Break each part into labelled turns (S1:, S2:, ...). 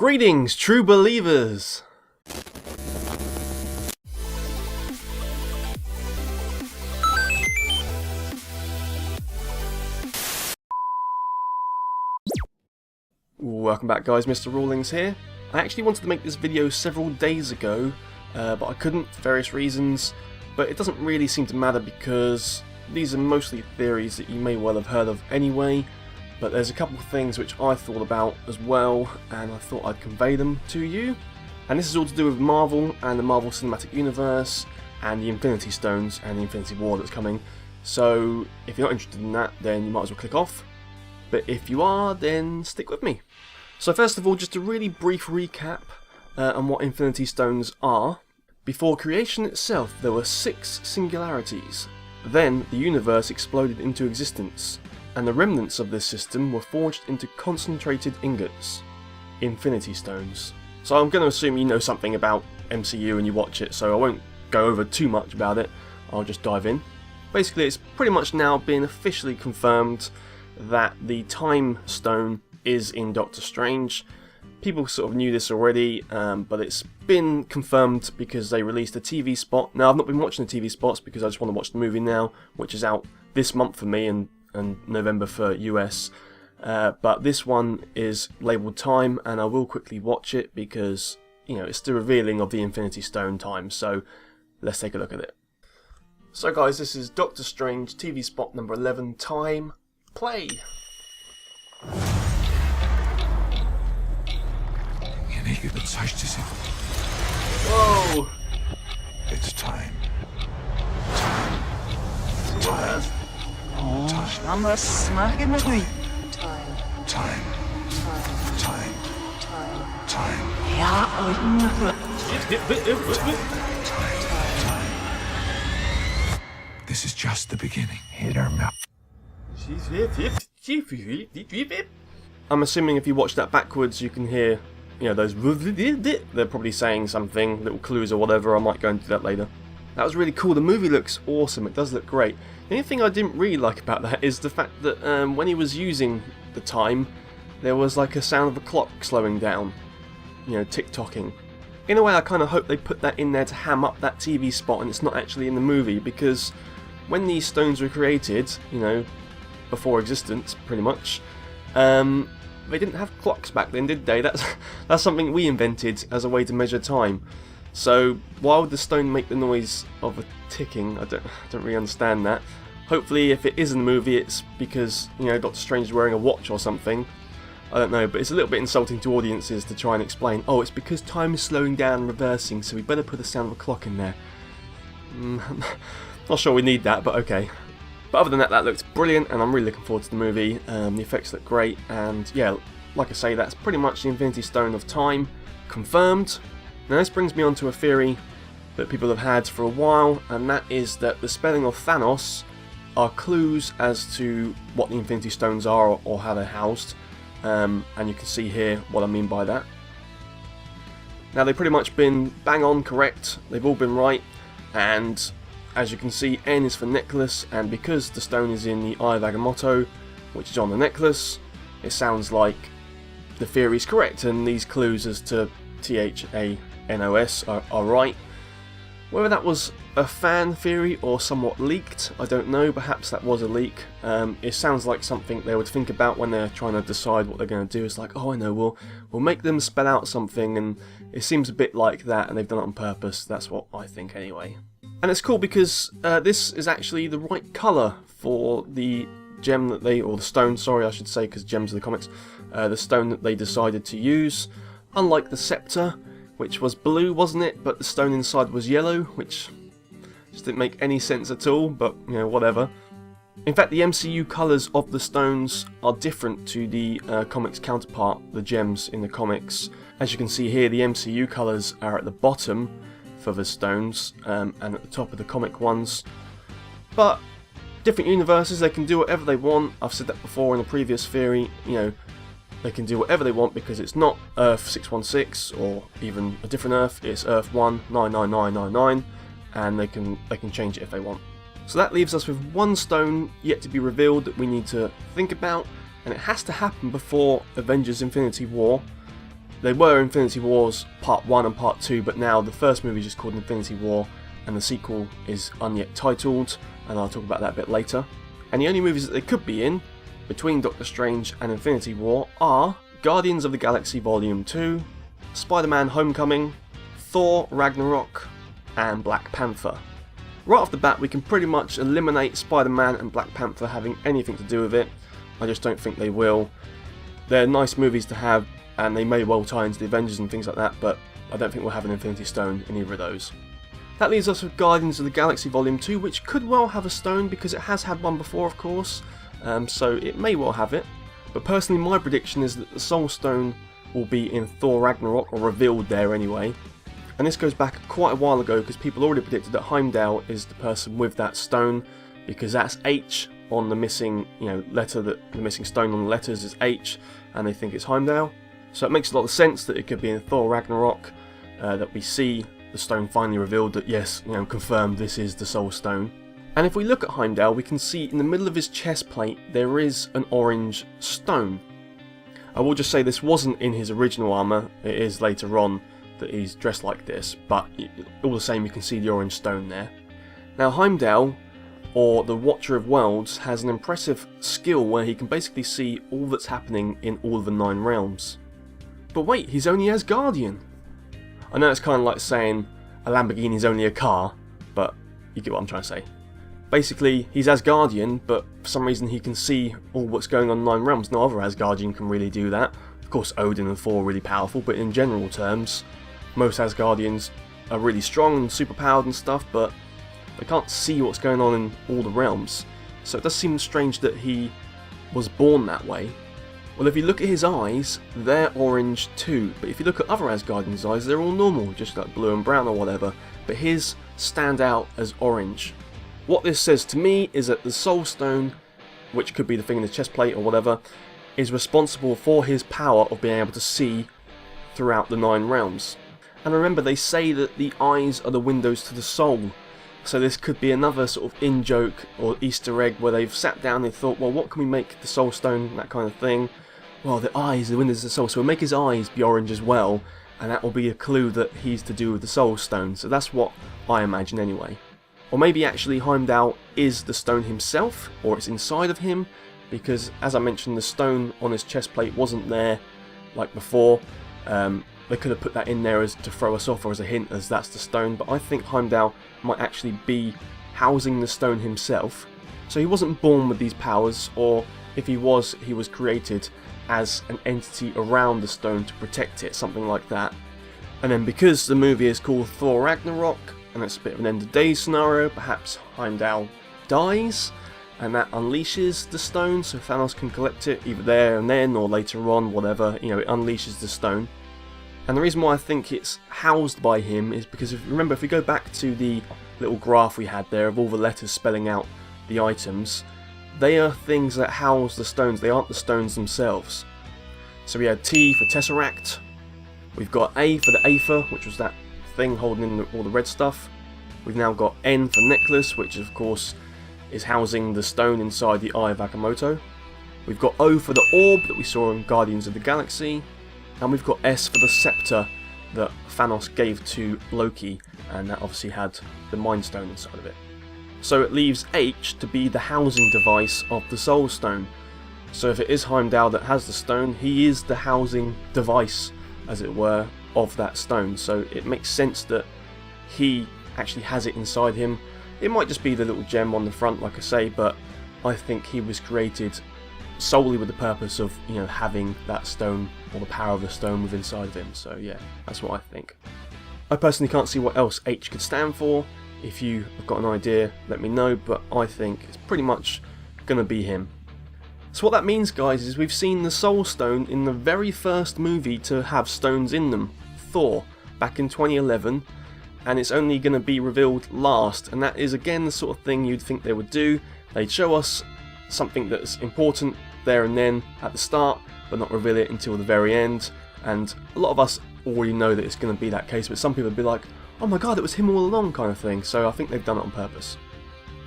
S1: Greetings, true believers! Welcome back guys, Mr. Rawlings here. I actually wanted to make this video several days ago, but I couldn't for various reasons, but it doesn't really seem to matter because these are mostly theories that you may well have heard of anyway, but there's a couple of things which I thought about as well, and I thought I'd convey them to you. And this is all to do with Marvel and the Marvel Cinematic Universe and the Infinity Stones and the Infinity War that's coming. So if you're not interested in that, then you might as well click off. But if you are, then stick with me. So first of all, just a really brief recap on what Infinity Stones are. Before creation itself, there were 6 singularities. Then the universe exploded into existence, and the remnants of this system were forged into concentrated ingots, Infinity Stones. So I'm going to assume you know something about MCU and you watch it, so I won't go over too much about it, I'll just dive in. Basically, it's pretty much now been officially confirmed that the Time Stone is in Doctor Strange. People sort of knew this already, but it's been confirmed because they released a TV spot. Now, I've not been watching the TV spots because I just want to watch the movie now, which is out this month for me and November for US. But this one is labelled Time, and I will quickly watch it because, you know, it's the revealing of the Infinity Stone time, so let's take a look at it. So guys, this is Doctor Strange TV spot number 11, Time, play! Whoa!
S2: It's time.
S3: I'm smacking with me.
S2: Time.
S3: Yeah,
S2: This is just the beginning. Hit our mouth.
S1: I'm assuming if you watch that backwards, you can hear, you know, those. They're probably saying something, little clues or whatever. I might go into that later. That was really cool. The movie looks awesome. It does look great. The only thing I didn't really like about that is the fact that when he was using the time, there was like a sound of a clock slowing down. You know, tick-tocking. In a way, I kind of hope they put that in there to ham up that TV spot and it's not actually in the movie, because when these stones were created, you know, before existence, pretty much, they didn't have clocks back then, did they? That's something we invented as a way to measure time. So why would the stone make the noise of a ticking? I don't really understand that. Hopefully, if it is in the movie, it's because, you know, Doctor Strange is wearing a watch or something. I don't know, but it's a little bit insulting to audiences to try and explain, oh, it's because time is slowing down and reversing, so we better put the sound of a clock in there. Not sure we need that, but okay. But other than that, that looked brilliant, and I'm really looking forward to the movie. The effects look great, and yeah, like I say, that's pretty much the Infinity Stone of Time confirmed. Now this brings me on to a theory that people have had for a while, and that is that the spelling of Thanos are clues as to what the Infinity Stones are or how they're housed. And you can see here what I mean by that. Now they've pretty much been bang on correct, they've all been right, and as you can see, N is for necklace, and because the stone is in the Eye of Agamotto, which is on the necklace, it sounds like the theory is correct, and these clues as to THANOS are right. Whether that was a fan theory or somewhat leaked, I don't know. Perhaps that was a leak. It sounds like something they would think about when they're trying to decide what they're going to do. It's like, oh, I know, we'll make them spell out something, and it seems a bit like that, and they've done it on purpose. That's what I think anyway. And it's cool because this is actually the right colour for the gem that they, or the stone, sorry I should say, because gems are the comics, the stone that they decided to use. Unlike the scepter, which was blue, wasn't it? But the stone inside was yellow, which just didn't make any sense at all, but, you know, whatever. In fact, the MCU colours of the stones are different to the comics counterpart, the gems in the comics. As you can see here, the MCU colours are at the bottom for the stones, and at the top of the comic ones. But different universes, they can do whatever they want. I've said that before in a previous theory, you know, they can do whatever they want because it's not Earth 616 or even a different Earth, it's Earth 199999, and they can change it if they want. So that leaves us with one stone yet to be revealed that we need to think about, and it has to happen before Avengers Infinity War. They were Infinity Wars Part 1 and Part 2, but now the first movie is just called Infinity War, and the sequel is unyet titled, and I'll talk about that a bit later. And the only movies that they could be in, between Doctor Strange and Infinity War, are Guardians of the Galaxy Volume 2, Spider-Man Homecoming, Thor Ragnarok, and Black Panther. Right off the bat, we can pretty much eliminate Spider-Man and Black Panther having anything to do with it. I just don't think they will. They're nice movies to have, and they may well tie into the Avengers and things like that, but I don't think we'll have an Infinity Stone in either of those. That leaves us with Guardians of the Galaxy Volume 2, which could well have a stone because it has had one before, of course, so it may well have it. But personally, my prediction is that the Soul Stone will be in Thor Ragnarok, or revealed there anyway. And this goes back quite a while ago because people already predicted that Heimdall is the person with that stone, because that's H on the missing, letter, that the missing stone on the letters is H, and they think it's Heimdall. So it makes a lot of sense that it could be in Thor Ragnarok, that we see the stone finally revealed, that yes, confirmed this is the Soul Stone. And if we look at Heimdall, we can see in the middle of his chest plate there is an orange stone. I will just say this wasn't in his original armour, it is later on that he's dressed like this, but all the same you can see the orange stone there. Now Heimdall, or the Watcher of Worlds, has an impressive skill where he can basically see all that's happening in all the 9 realms. But wait, he's only Asgardian! I know it's kind of like saying a Lamborghini is only a car, but you get what I'm trying to say. Basically, he's Asgardian, but for some reason he can see all what's going on in 9 realms. No other Asgardian can really do that. Of course, Odin and Thor are really powerful, but in general terms, most Asgardians are really strong and superpowered and stuff, but they can't see what's going on in all the realms. So it does seem strange that he was born that way. Well, if you look at his eyes, they're orange too, but if you look at other Asgardians' eyes, they're all normal, just like blue and brown or whatever, but his stand out as orange. What this says to me is that the Soul Stone, which could be the thing in his chest plate or whatever, is responsible for his power of being able to see throughout the 9 realms. And remember, they say that the eyes are the windows to the soul, so this could be another sort of in-joke or Easter egg where they've sat down and thought, well, what can we make the Soul Stone, that kind of thing. Well, the eyes, the windows of the soul, so we'll make his eyes be orange as well, and that will be a clue that he's to do with the Soul Stone, so that's what I imagine anyway. Or maybe actually Heimdall is the stone himself, or it's inside of him, because as I mentioned, the stone on his chest plate wasn't there like before. They could have put that in there as to throw us off, or as a hint as that's the stone, but I think Heimdall might actually be housing the stone himself. So he wasn't born with these powers, or if he was created as an entity around the stone to protect it, something like that. And then because the movie is called Thor Ragnarok, and it's a bit of an end of days scenario, perhaps Heimdall dies, and that unleashes the stone so Thanos can collect it either there and then or later on, whatever, it unleashes the stone. And the reason why I think it's housed by him is because if we go back to the little graph we had there of all the letters spelling out the items, they are things that house the stones, they aren't the stones themselves. So we had T for Tesseract, we've got A for the Aether, which was that thing holding in all the red stuff. We've now got N for Necklace, which of course is housing the stone inside the Eye of Agamotto. We've got O for the Orb that we saw in Guardians of the Galaxy. And we've got S for the Scepter that Thanos gave to Loki, and that obviously had the Mind Stone inside of it. So it leaves H to be the housing device of the Soul Stone. So if it is Heimdall that has the stone, he is the housing device, as it were, of that stone. So it makes sense that he actually has it inside him. It might just be the little gem on the front, like I say, but I think he was created solely with the purpose of, having that stone, or the power of the stone within inside of him. So yeah, that's what I think. I personally can't see what else H could stand for. If you have got an idea, let me know, but I think it's pretty much going to be him. So what that means, guys, is we've seen the Soul Stone in the very first movie to have stones in them, Thor, back in 2011, and it's only going to be revealed last, and that is again the sort of thing you'd think they would do. They'd show us something that's important there and then at the start, but not reveal it until the very end, and a lot of us already know that it's going to be that case, but some people would be like, oh my god, it was him all along kind of thing, so I think they've done it on purpose.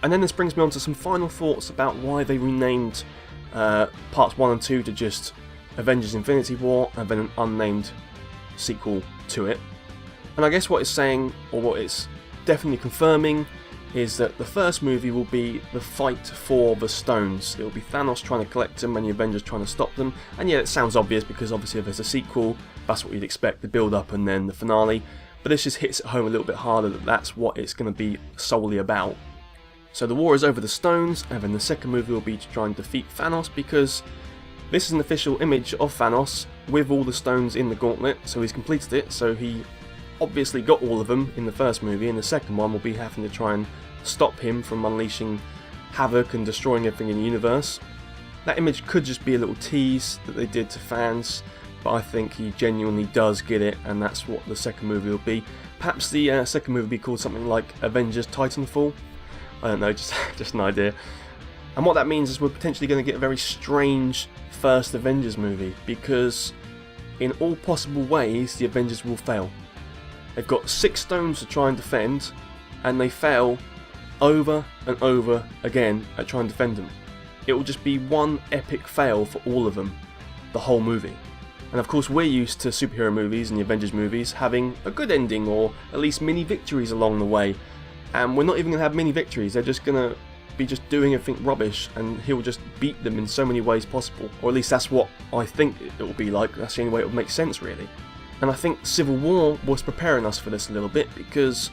S1: And then this brings me on to some final thoughts about why they renamed parts 1 and 2 to just Avengers Infinity War and then an unnamed sequel to it. And I guess what it's saying, or what it's definitely confirming, is that the first movie will be the fight for the stones. It will be Thanos trying to collect them and the Avengers trying to stop them. And yeah, it sounds obvious because obviously if there's a sequel, that's what you'd expect, the build up and then the finale. But this just hits it home a little bit harder that that's what it's going to be solely about. So the war is over the stones, and then the second movie will be to try and defeat Thanos, because this is an official image of Thanos with all the stones in the gauntlet, so he's completed it, so he obviously got all of them in the first movie, and the second one will be having to try and stop him from unleashing havoc and destroying everything in the universe. That image could just be a little tease that they did to fans, but I think he genuinely does get it, and that's what the second movie will be. Perhaps the second movie will be called something like Avengers Titanfall. I don't know, just an idea. And what that means is we're potentially going to get a very strange first Avengers movie, because in all possible ways the Avengers will fail. They've got 6 stones to try and defend, and they fail over and over again at trying to defend them. It will just be one epic fail for all of them, the whole movie. And of course we're used to superhero movies and the Avengers movies having a good ending, or at least mini victories along the way. And we're not even going to have mini victories, they're just going to be just doing everything rubbish, and he'll just beat them in so many ways possible. Or at least that's what I think it will be like, that's the only way it would make sense really. And I think Civil War was preparing us for this a little bit, because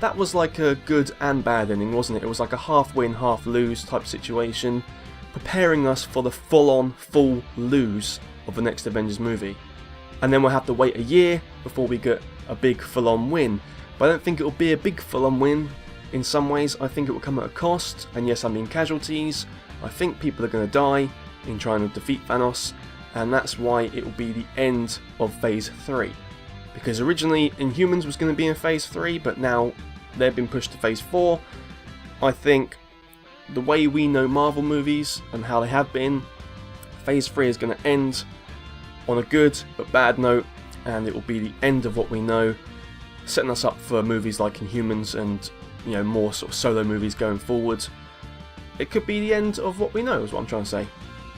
S1: that was like a good and bad ending, wasn't it? It was like a half win, half lose type situation, preparing us for the full lose of the next Avengers movie. And then we'll have to wait a year before we get a big full-on win. But I don't think it will be a big full-on win. In some ways, I think it will come at a cost, and yes, I mean casualties. I think people are going to die in trying to defeat Thanos, and that's why it will be the end of Phase 3. Because originally Inhumans was going to be in Phase 3, but now they've been pushed to Phase 4. I think the way we know Marvel movies and how they have been, Phase 3 is going to end on a good but bad note, and it will be the end of what we know, setting us up for movies like Inhumans and, you know, more sort of solo movies going forward. It could be the end of what we know, is what I'm trying to say.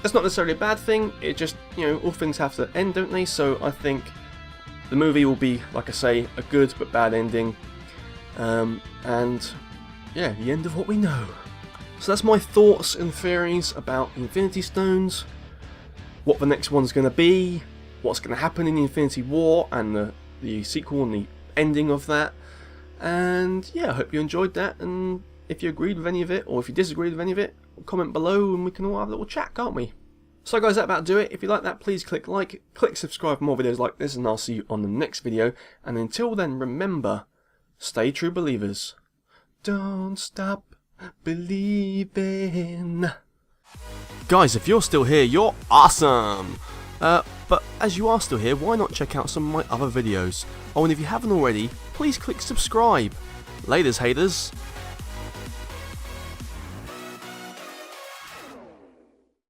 S1: That's not necessarily a bad thing, it just, you know, all things have to end, don't they? So I think the movie will be, like I say, a good but bad ending. And yeah, the end of what we know. So that's my thoughts and theories about Infinity Stones, what the next one's going to be, what's going to happen in the Infinity War and the sequel and the ending of that. And yeah, I hope you enjoyed that, and if you agreed with any of it, or if you disagreed with any of it, comment below and we can all have a little chat, can't we? So guys, that about do it. If you like that, please click like, click subscribe for more videos like this, and I'll see you on the next video. And until then, remember, stay true believers. Don't stop believing. Guys, if you're still here, you're awesome! But as you are still here, why not check out some of my other videos? Oh, and if you haven't already, please click subscribe. Laters, haters.